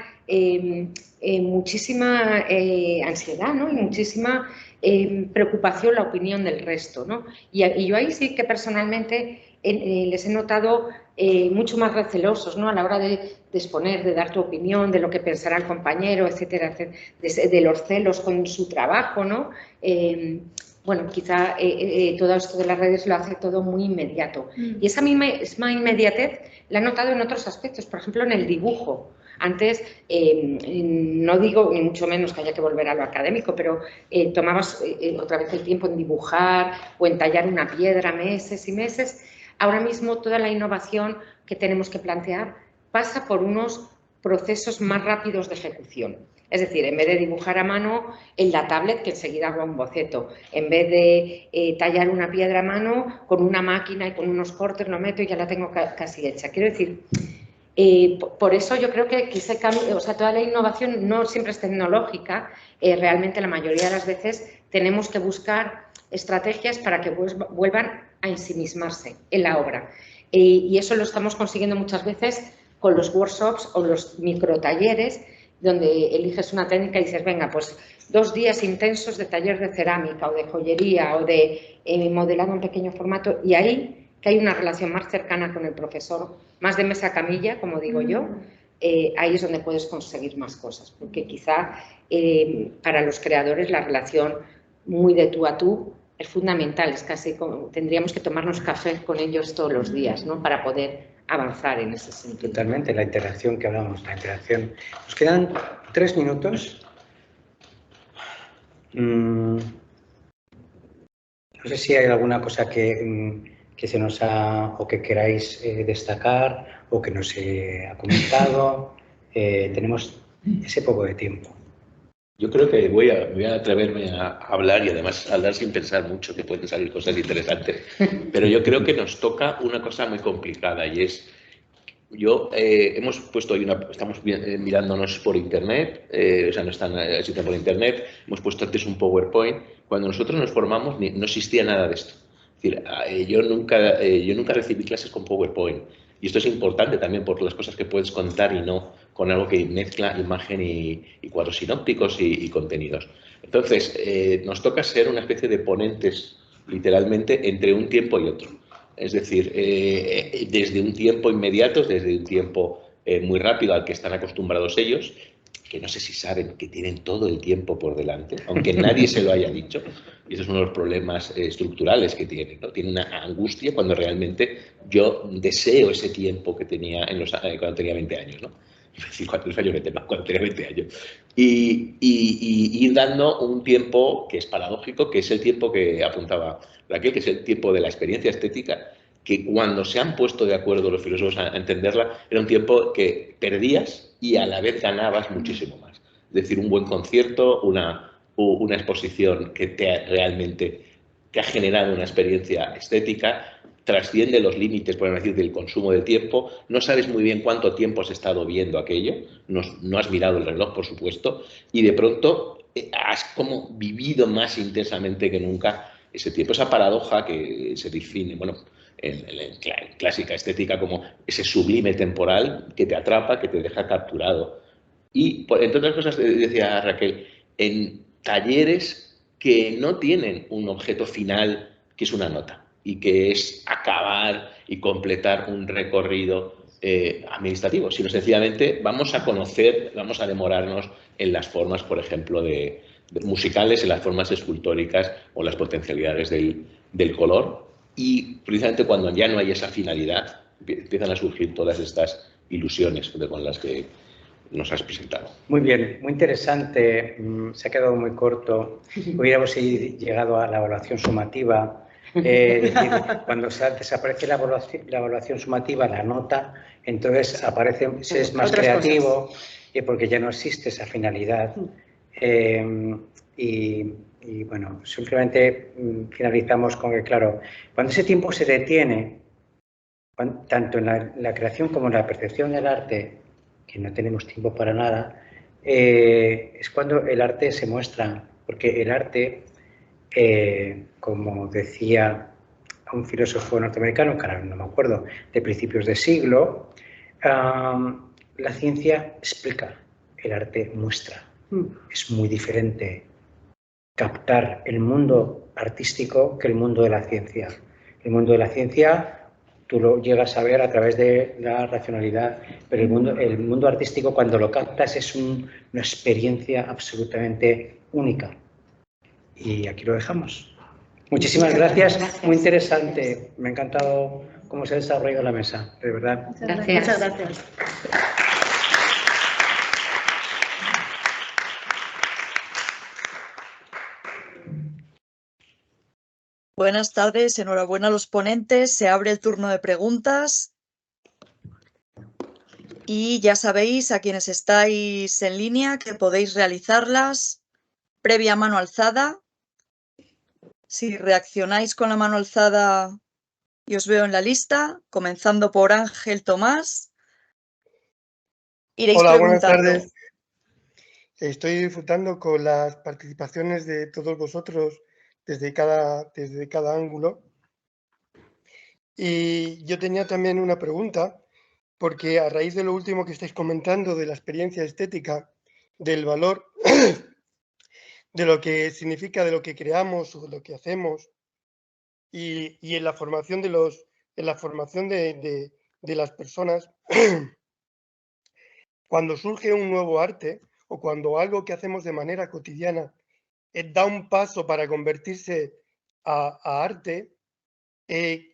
muchísima ansiedad, ¿no? Y muchísima preocupación la opinión del resto, ¿no? Y yo ahí sí que personalmente les he notado mucho más recelosos, ¿no?, a la hora de exponer, de dar tu opinión, de lo que pensará el compañero, etcétera, etcétera, de los celos con su trabajo, ¿no? Bueno, quizá todo esto de las redes lo hace todo muy inmediato. Y esa misma inmediatez la he notado en otros aspectos, por ejemplo, en el dibujo. Antes, no digo ni mucho menos que haya que volver a lo académico, pero tomabas otra vez el tiempo en dibujar o en tallar una piedra meses y meses. Ahora mismo toda la innovación que tenemos que plantear pasa por unos procesos más rápidos de ejecución. Es decir, en vez de dibujar a mano en la tablet, que enseguida hago un boceto, en vez de tallar una piedra a mano, con una máquina y con unos cortes lo meto y ya la tengo casi hecha. Quiero decir, por eso yo creo que ese cambio, o sea, toda la innovación no siempre es tecnológica, realmente la mayoría de las veces tenemos que buscar estrategias para que vuelvan a ensimismarse en la obra. Y eso lo estamos consiguiendo muchas veces con los workshops o los microtalleres, donde eliges una técnica y dices, venga, pues 2 días intensos de taller de cerámica o de joyería o de modelado en pequeño formato, y ahí que hay una relación más cercana con el profesor, más de mesa camilla, como digo yo, ahí es donde puedes conseguir más cosas, porque quizá para los creadores la relación muy de tú a tú es fundamental, es casi como tendríamos que tomarnos café con ellos todos los días, ¿no? Para poder avanzar en ese sentido. Totalmente, la interacción que hablamos, la interacción. Nos quedan 3 minutos. No sé si hay alguna cosa que se nos ha, o que queráis destacar, o que no se ha comentado. Tenemos ese poco de tiempo. Yo creo que voy a atreverme a hablar, y además hablar sin pensar mucho, que pueden salir cosas interesantes. Pero yo creo que nos toca una cosa muy complicada, y es, hemos puesto hoy estamos mirándonos por internet, o sea, no están existen por internet, hemos puesto antes un PowerPoint. Cuando nosotros nos formamos no existía nada de esto. Es decir, yo nunca recibí clases con PowerPoint, y esto es importante también por las cosas que puedes contar y no con algo que mezcla imagen y cuadros sinópticos y contenidos. Entonces, nos toca ser una especie de ponentes, literalmente, entre un tiempo y otro. Es decir, desde un tiempo inmediato, desde un tiempo muy rápido al que están acostumbrados ellos, que no sé si saben que tienen todo el tiempo por delante, aunque nadie se lo haya dicho, y ese es uno de los problemas estructurales que tienen, ¿no? Tienen una angustia cuando realmente yo deseo ese tiempo que tenía cuando tenía 20 años, ¿no? Es decir, cuando tenía 20 años. Y ir dando un tiempo que es paradójico, que es el tiempo que apuntaba Raquel, que es el tiempo de la experiencia estética, que cuando se han puesto de acuerdo los filósofos a entenderla, era un tiempo que perdías y a la vez ganabas muchísimo más. Es decir, un buen concierto, una exposición que realmente te ha generado una experiencia estética, trasciende los límites, podemos decir, del consumo de tiempo. No sabes muy bien cuánto tiempo has estado viendo aquello, no has mirado el reloj, por supuesto, y de pronto has como vivido más intensamente que nunca ese tiempo. Esa paradoja que se define, bueno, en clásica estética como ese sublime temporal que te atrapa, que te deja capturado. Y, entre otras cosas, decía Raquel, en talleres que no tienen un objeto final que es una nota y que es acabar y completar un recorrido administrativo, sino sencillamente vamos a conocer, vamos a demorarnos en las formas, por ejemplo, de musicales, en las formas escultóricas o las potencialidades del color. Y precisamente cuando ya no hay esa finalidad, empiezan a surgir todas estas ilusiones con las que nos has presentado. Muy bien, muy interesante. Se ha quedado muy corto. Hubiéramos llegado a la evaluación sumativa. Decir, cuando desaparece la evaluación sumativa, la nota, entonces se es más creativo, porque ya no existe esa finalidad. Y bueno, simplemente finalizamos con que, claro, cuando ese tiempo se detiene, tanto en la creación como en la percepción del arte, que no tenemos tiempo para nada, es cuando el arte se muestra, porque el arte, como decía un filósofo norteamericano, que ahora no me acuerdo, de principios de siglo, la ciencia explica, el arte muestra. Es muy diferente captar el mundo artístico que el mundo de la ciencia. El mundo de la ciencia tú lo llegas a ver a través de la racionalidad, pero el mundo artístico, cuando lo captas, es una experiencia absolutamente única. Y aquí lo dejamos. Muchísimas gracias. Muy interesante. Me ha encantado cómo se ha desarrollado la mesa, de verdad. Gracias. Muchas gracias. Buenas tardes, enhorabuena a los ponentes. Se abre el turno de preguntas. Y ya sabéis, a quienes estáis en línea, que podéis realizarlas previa mano alzada. Si reaccionáis con la mano alzada y os veo en la lista, comenzando por Ángel Tomás, iréis Hola, preguntando. buenas tardes. Estoy disfrutando con las participaciones de todos vosotros desde cada ángulo. Y yo tenía también una pregunta, porque a raíz de lo último que estáis comentando, de la experiencia estética, del valor, de lo que significa, de lo que creamos o de lo que hacemos, y en la formación de las personas, cuando surge un nuevo arte o cuando algo que hacemos de manera cotidiana da un paso para convertirse a arte,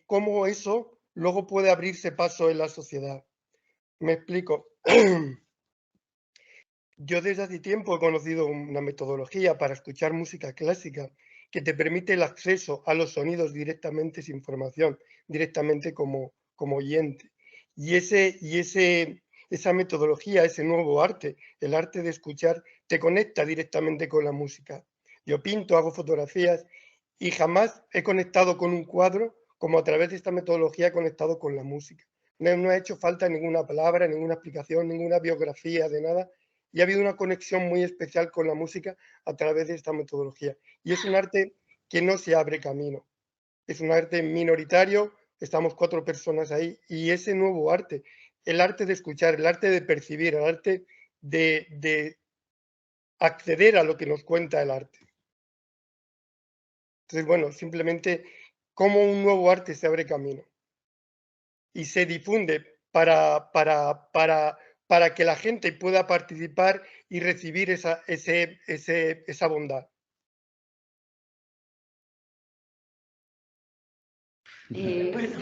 cómo eso luego puede abrirse paso en la sociedad. Me explico. Yo desde hace tiempo he conocido una metodología para escuchar música clásica que te permite el acceso a los sonidos directamente sin formación, directamente como oyente. Y esa metodología, ese nuevo arte, el arte de escuchar, te conecta directamente con la música. Yo pinto, hago fotografías y jamás he conectado con un cuadro como a través de esta metodología he conectado con la música. No ha hecho falta ninguna palabra, ninguna explicación, ninguna biografía de nada. Y ha habido una conexión muy especial con la música a través de esta metodología. Y es un arte que no se abre camino. Es un arte minoritario, estamos 4 personas ahí, y ese nuevo arte, el arte de escuchar, el arte de percibir, el arte de acceder a lo que nos cuenta el arte. Entonces, bueno, simplemente cómo un nuevo arte se abre camino y se difunde para que la gente pueda participar y recibir esa bondad. Bueno,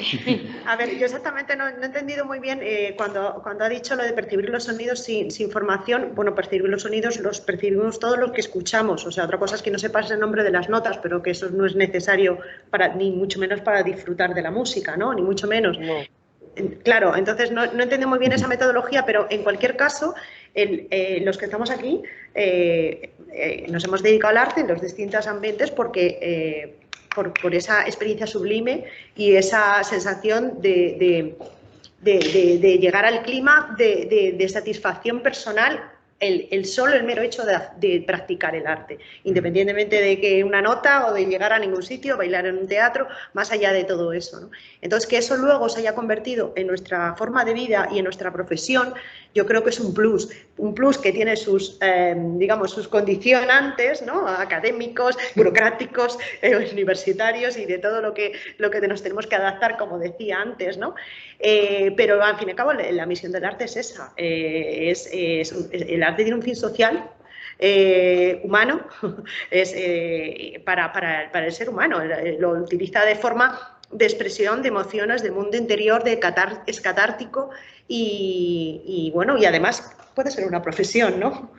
a ver, yo exactamente no he entendido muy bien cuando ha dicho lo de percibir los sonidos sin formación. Bueno, percibir los sonidos los percibimos todos los que escuchamos. O sea, otra cosa es que no sepas el nombre de las notas, pero que eso no es necesario ni mucho menos para disfrutar de la música, ¿no? Ni mucho menos. No. Claro, entonces no entiendo muy bien esa metodología, pero en cualquier caso, los que estamos aquí nos hemos dedicado al arte en los distintos ambientes porque por esa experiencia sublime y esa sensación de llegar al clima de satisfacción personal, solo el mero hecho de practicar el arte, independientemente de que una nota o de llegar a ningún sitio, bailar en un teatro, más allá de todo eso, ¿no? Entonces, que eso luego se haya convertido en nuestra forma de vida y en nuestra profesión, yo creo que es un plus que tiene sus, digamos, sus condicionantes, ¿no? Académicos, burocráticos, universitarios y de todo lo que nos tenemos que adaptar, como decía antes, ¿no? Pero al fin y al cabo la misión del arte es esa, el arte tiene un fin social, humano, es para el ser humano, lo utiliza de forma de expresión de emociones, de mundo interior, es catártico y bueno, y además puede ser una profesión, ¿no?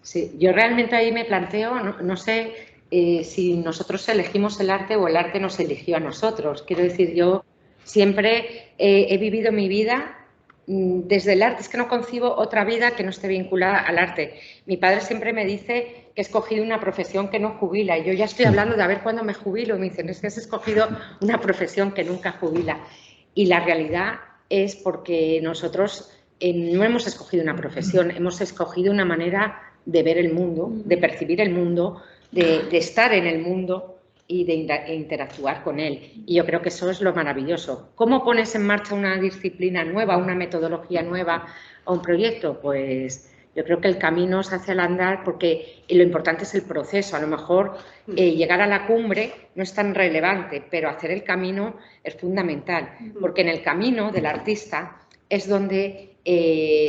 Sí, yo realmente ahí me planteo, no sé si nosotros elegimos el arte o el arte nos eligió a nosotros. Quiero decir, yo siempre he vivido mi vida desde el arte, es que no concibo otra vida que no esté vinculada al arte. Mi padre siempre me dice que he escogido una profesión que no jubila y yo ya estoy hablando de a ver cuándo me jubilo y me dicen, es que has escogido una profesión que nunca jubila. Y la realidad es porque nosotros no hemos escogido una profesión, hemos escogido una manera de ver el mundo, de percibir el mundo, de estar en el mundo y de interactuar con él. Y yo creo que eso es lo maravilloso. ¿Cómo pones en marcha una disciplina nueva, una metodología nueva o un proyecto? Pues yo creo que el camino se hace al andar porque lo importante es el proceso. A lo mejor llegar a la cumbre no es tan relevante, pero hacer el camino es fundamental, porque en el camino del artista es donde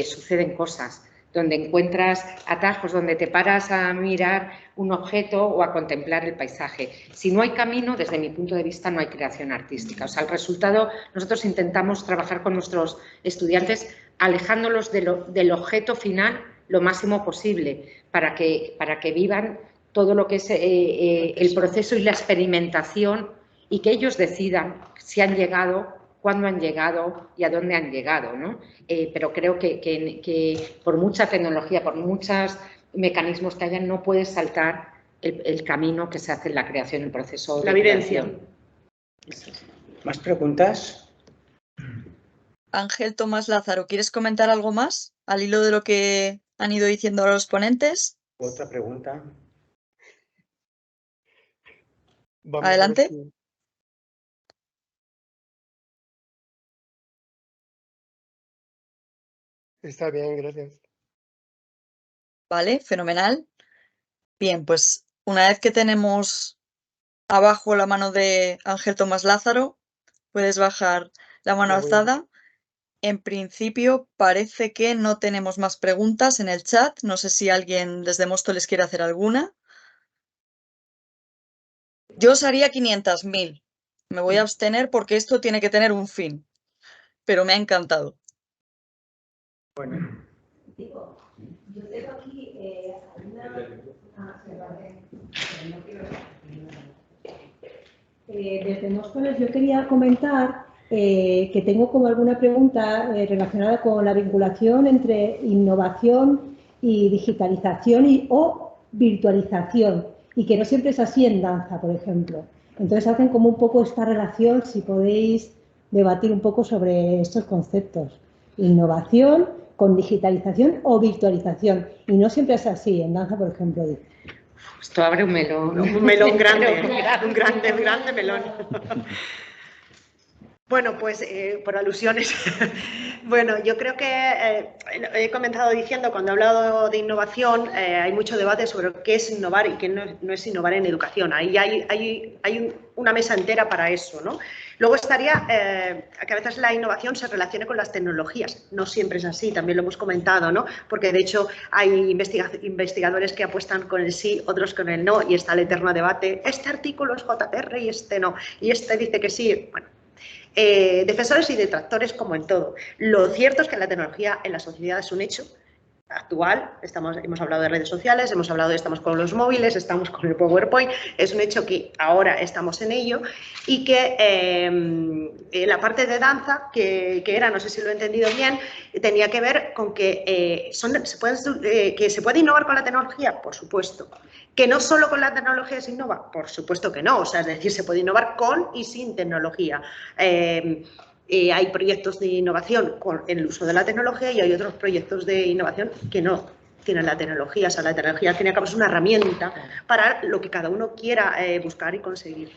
suceden cosas, donde encuentras atajos, donde te paras a mirar un objeto o a contemplar el paisaje. Si no hay camino, desde mi punto de vista, no hay creación artística. O sea, el resultado, nosotros intentamos trabajar con nuestros estudiantes alejándolos del objeto final lo máximo posible para que vivan todo lo que es el proceso y la experimentación y que ellos decidan si han llegado, cuándo han llegado y a dónde han llegado, ¿no? Pero creo que por mucha tecnología, por muchos mecanismos que hayan, no puedes saltar el camino que se hace en la creación, el proceso de la evidencia. ¿Más preguntas? Ángel Tomás Lázaro, ¿quieres comentar algo más al hilo de lo que han ido diciendo ahora los ponentes? ¿Otra pregunta? Vamos a ver Adelante. si- Está bien, gracias. Vale, fenomenal. Bien, pues una vez que tenemos abajo la mano de Ángel Tomás Lázaro, puedes bajar la mano Ya voy. alzada. En principio parece que no tenemos más preguntas en el chat. No sé si alguien desde Móstoles quiere hacer alguna. Yo os haría 500.000. Me voy a abstener porque esto tiene que tener un fin, pero me ha encantado. Bueno, Yo tengo aquí desde Móstoles yo quería comentar que tengo como alguna pregunta relacionada con la vinculación entre innovación y digitalización o virtualización, y que no siempre es así en danza, por ejemplo. Entonces hacen como un poco esta relación, si podéis debatir un poco sobre estos conceptos. Innovación con digitalización o virtualización. Y no siempre es así en danza, por ejemplo. Esto abre un melón. Un melón grande, Pero un grande melón. Bueno, pues por alusiones. Bueno, yo creo que he comenzado diciendo, cuando he hablado de innovación, hay mucho debate sobre qué es innovar y qué no es innovar en educación. Ahí hay una mesa entera para eso, ¿no? Luego estaría que a veces la innovación se relacione con las tecnologías. No siempre es así, también lo hemos comentado, ¿no? Porque de hecho hay investigadores que apuestan con el sí, otros con el no, y está el eterno debate. Este artículo es JPR y este no. Y este dice que sí. Bueno. Defensores y detractores como en todo. Lo cierto es que la tecnología en la sociedad es un hecho actual. Hemos hablado de redes sociales, estamos con los móviles, estamos con el PowerPoint. Es un hecho que ahora estamos en ello y que la parte de danza, que era, no sé si lo he entendido bien, tenía que ver con que se puede innovar con la tecnología, por supuesto. ¿Que no solo con la tecnología se innova? Por supuesto que no, o sea, es decir, se puede innovar con y sin tecnología. Hay proyectos de innovación con el uso de la tecnología y hay otros proyectos de innovación que no tienen la tecnología. O sea, la tecnología, al fin y al cabo, es una herramienta para lo que cada uno quiera buscar y conseguir.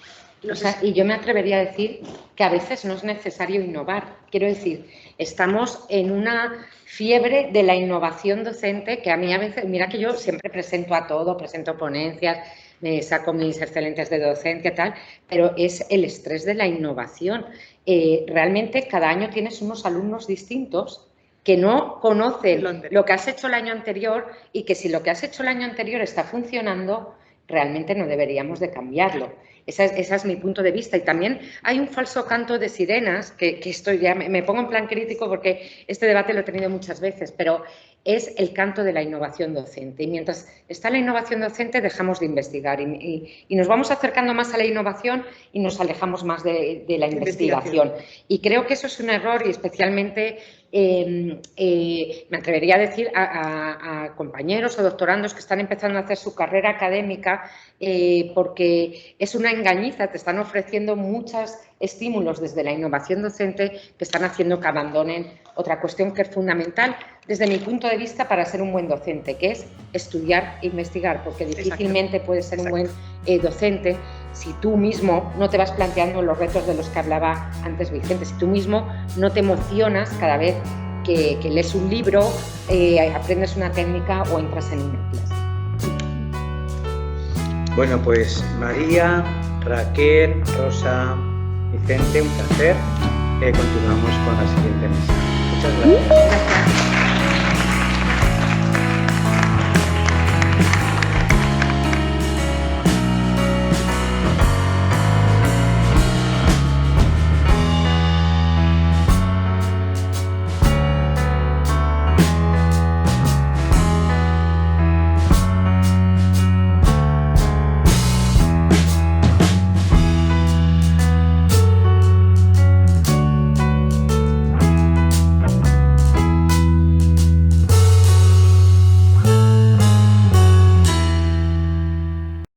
No sé y yo me atrevería a decir que a veces no es necesario innovar. Quiero decir, estamos en una fiebre de la innovación docente que a mí a veces, mira que yo siempre presento a todo, presento ponencias, me saco mis excelentes de docencia, tal, pero es el estrés de la innovación. Realmente cada año tienes unos alumnos distintos que no conocen lo que has hecho el año anterior y que si lo que has hecho el año anterior está funcionando, realmente no deberíamos de cambiarlo. Ese es mi punto de vista. Y también hay un falso canto de sirenas, que esto ya me pongo en plan crítico porque este debate lo he tenido muchas veces, pero es el canto de la innovación docente. Y mientras está la innovación docente, dejamos de investigar y nos vamos acercando más a la innovación y nos alejamos más de la investigación. Y creo que eso es un error y especialmente me atrevería a decir a compañeros o doctorandos que están empezando a hacer su carrera académica porque es una engañiza, te están ofreciendo muchos estímulos desde la innovación docente que están haciendo que abandonen otra cuestión que es fundamental desde mi punto de vista para ser un buen docente, que es estudiar e investigar, porque difícilmente puedes ser un buen docente si tú mismo no te vas planteando los retos de los que hablaba antes Vicente, si tú mismo no te emocionas cada vez que lees un libro, aprendes una técnica o entras en una clase. Bueno, pues María, Raquel, Rosa, Vicente, un placer. Continuamos con la siguiente mesa. Muchas gracias.